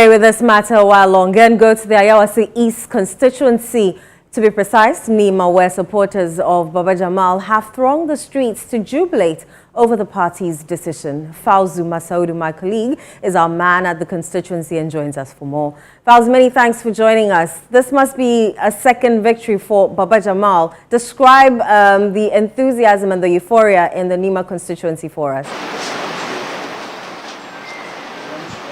stay with this matter a while longer and go to the Ayawaso East constituency. To be precise, Nima, where supporters of Baba Jamal have thronged the streets to jubilate over the party's decision. Fauzu Masaudu, my colleague, is our man at the constituency and joins us for more. Fauzu, many thanks for joining us. This must be a second victory for Baba Jamal. Describe the enthusiasm and the euphoria in the Nima constituency for us.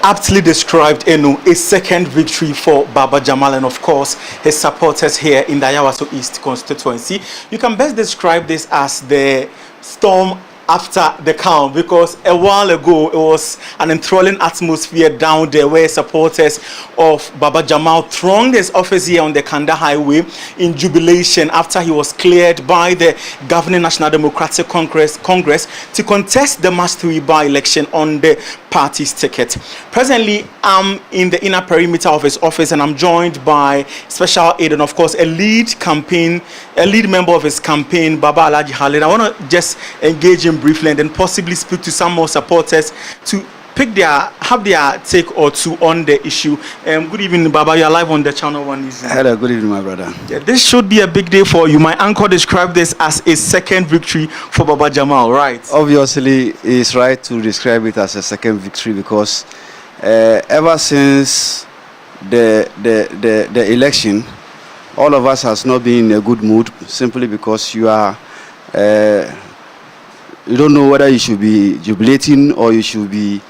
Aptly described, Enu, a second victory for Baba Jamal and of course his supporters here in the Ayawaso East constituency. You can best describe this as the storm after the calm, because a while ago it was an enthralling atmosphere down there where supporters of Baba Jamal thronged his office here on the Kanda Highway in jubilation after he was cleared by the governing National Democratic Congress to contest the March 3 by-election on the party's ticket. Presently, I'm in the inner perimeter of his office and I'm joined by special aid and of course a lead member of his campaign, Baba Alaji Halid. I want to just engage him briefly and then possibly speak to some more supporters to have their take or two on the issue. Good evening, Baba. You're live on the ChannelOne News. Hello, good evening, my brother. Yeah, this should be a big day for you. My uncle described this as a second victory for Baba Jamal, right? Obviously, it's right to describe it as a second victory because ever since the election, all of us has not been in a good mood simply because you are you don't know whether you should be jubilating or you should be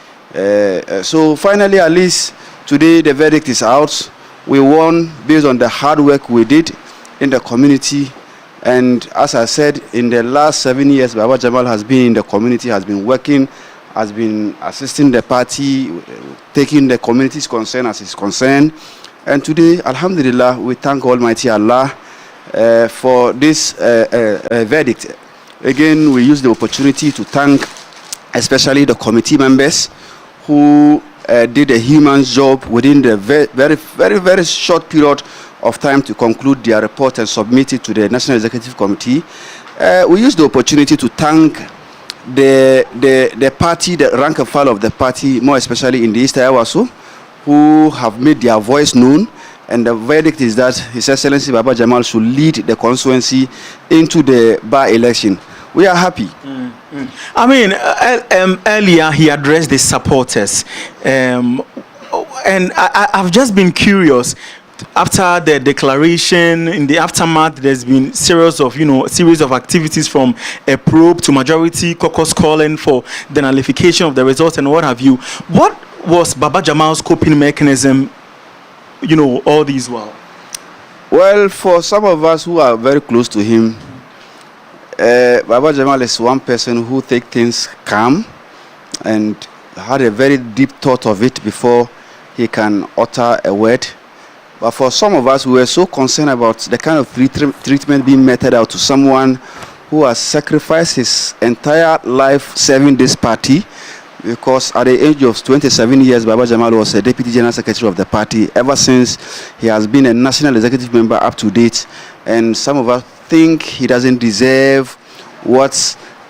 so finally, at least today the verdict is out. We won based on the hard work we did in the community, and as I said, in the last 7 years Baba Jamal has been in the community, has been working, has been assisting the party, taking the community's concern as his concern. And today, alhamdulillah, we thank Almighty Allah for this verdict. Again, we use the opportunity to thank especially the committee members who did a human job within the very short period of time to conclude their report and submit it to the National Executive Committee. We use the opportunity to thank the party, the rank and file of the party, more especially in the East Ayawaso, who have made their voice known. And the verdict is that His Excellency Baba Jamal should lead the constituency into the by-election. We are happy. I mean, earlier he addressed the supporters, and I've just been curious. After the declaration, in the aftermath, there's been series of activities from a probe to majority caucus calling for the nullification of the results and what have you. What was Baba Jamal's coping mechanism, all these while? Well, for some of us who are very close to him, Baba Jamal is one person who takes things calm and had a very deep thought of it before he can utter a word. But for some of us, we were so concerned about the kind of treatment being meted out to someone who has sacrificed his entire life serving this party, because at the age of 27 years, Baba Jamal was a Deputy General Secretary of the party. Ever since, he has been a National Executive Member up to date. And some of us think he doesn't deserve what,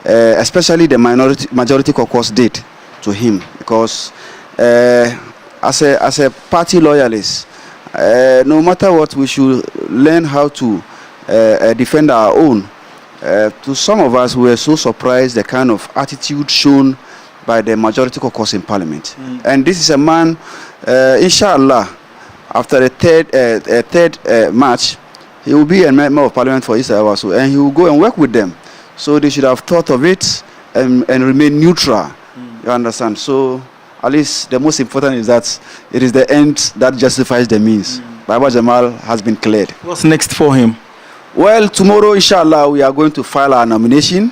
especially the majority caucus did to him. Because as a party loyalist, no matter what, we should learn how to defend our own. To some of us, we were so surprised the kind of attitude shown by the majority caucus in parliament. And this is a man, inshallah, after a third match, he will be a member of parliament for East Ayawaso, and he will go and work with them. So they should have thought of it and remain neutral. You understand? So at least the most important is that it is the end that justifies the means. Baba Jamal has been cleared. What's next for him? Well, tomorrow, inshallah, we are going to file our nomination,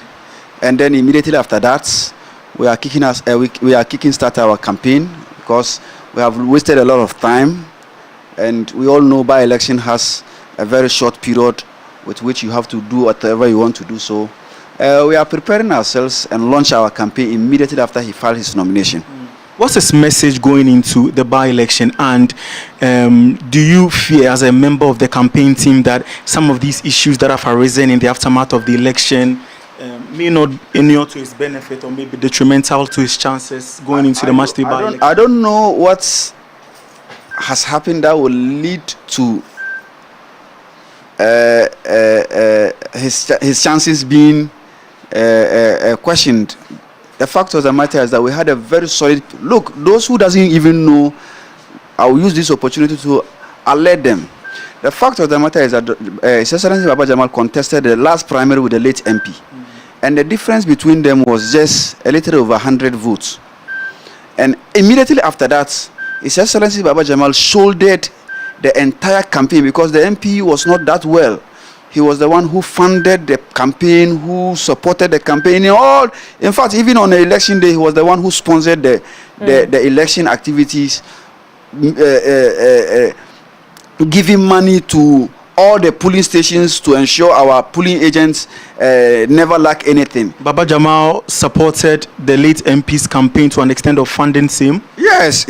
and then immediately after that, we are kicking start our campaign, because we have wasted a lot of time, and we all know by-election has a very short period with which you have to do whatever you want to do. So we are preparing ourselves and launch our campaign immediately after he filed his nomination. What's his message going into the by-election, and do you fear as a member of the campaign team that some of these issues that have arisen in the aftermath of the election may not inure to his benefit or maybe detrimental to his chances going into the March 3 by-election? I don't know what has happened that will lead to his chances being questioned. The fact of the matter is that we had a very solid look. Those who doesn't even know, I will use this opportunity to alert them. The fact of the matter is that His Excellency Baba Jamal contested the last primary with the late MP, and the difference between them was just a little over 100 votes. And immediately after that, His Excellency Baba Jamal shouldered the entire campaign because the MP was not that well. He was the one who funded the campaign, who supported the campaign. In fact, even on the election day, he was the one who sponsored the election activities, giving money to all the polling stations to ensure our polling agents never lack anything. Baba Jamal supported the late MP's campaign to an extent of funding him. Yes.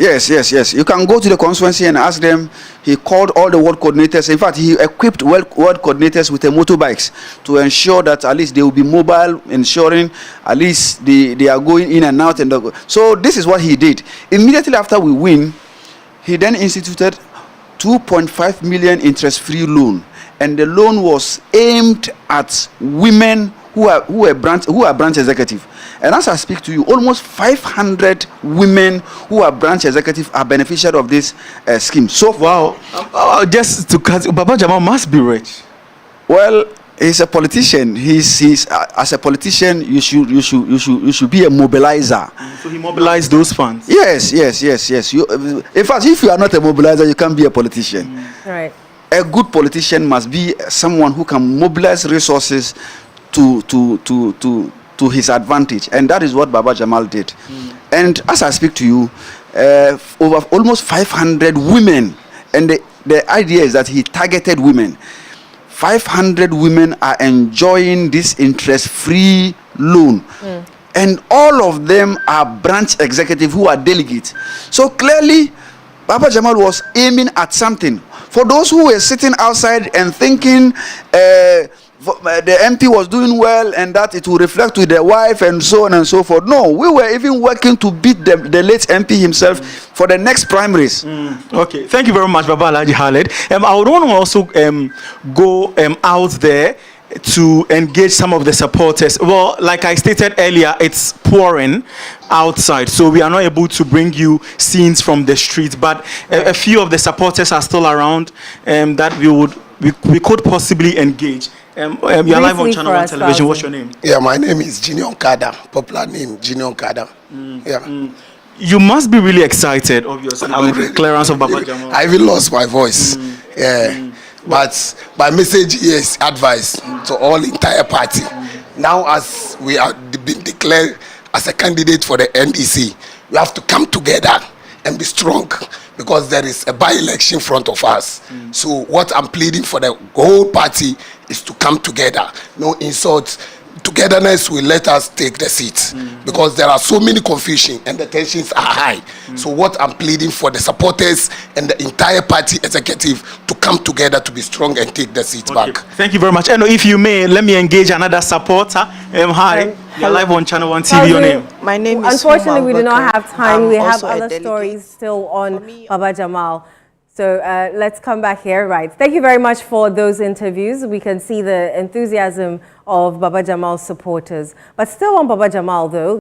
You can go to the constituency and ask them. He called all the ward coordinators. In fact, he equipped ward coordinators with the motorbikes to ensure that at least they will be mobile, ensuring at least they are going in and out. So this is what he did. Immediately after we win, he then instituted 2.5 million interest-free loan, and the loan was aimed at women who are branch executive. And as I speak to you, almost 500 women who are branch executive are beneficiaries of this scheme. So wow, just to cut, Baba Jamal must be rich. Well, he's a politician. He's as a politician, you should be a mobilizer. So he mobilized those funds. Yes. In fact, if you are not a mobilizer, you can't be a politician. Right. A good politician must be someone who can mobilize resources to his advantage, and that is what Baba Jamal did. And as I speak to you, over almost 500 women, and the idea is that he targeted women. 500 women are enjoying this interest-free loan, and all of them are branch executives who are delegates. So clearly, Baba Jamal was aiming at something. For those who were sitting outside and thinking the MP was doing well and that it will reflect to the wife and so on and so forth. No, we were even working to beat the late MP himself for the next primaries. Okay, thank you very much, Baba Alhaji Khaled. I would want to also go out there to engage some of the supporters. Well, like I stated earlier, it's pouring outside, so we are not able to bring you scenes from the street, but a few of the supporters are still around that we could possibly engage. You're live on ChannelOne television. What's your name? Yeah, my name is Junior Kada, popular name Junior Kada. You must be really excited, obviously, with the clearance of Baba Jamal. I even lost my voice. But my message is advice to all entire party. Now, as we are been declared as a candidate for the NDC, we have to come together and be strong, because there is a by-election in front of us. So what I'm pleading for the whole party is to come together. No insults. Togetherness will let us take the seats, because there are so many confusion and the tensions are high. So what I'm pleading for the supporters and the entire party executive to come together to be strong and take the seats back. Thank you very much. And if you may, let me engage another supporter. Hi, you're live on ChannelOne TV. Your name? My name is Unfortunately, Nima, we do not have time. We have other delegate. stories still on Baba Jamal. So let's come back here. Right. Thank you very much for those interviews. We can see the enthusiasm of Baba Jamal's supporters. But still on Baba Jamal, though,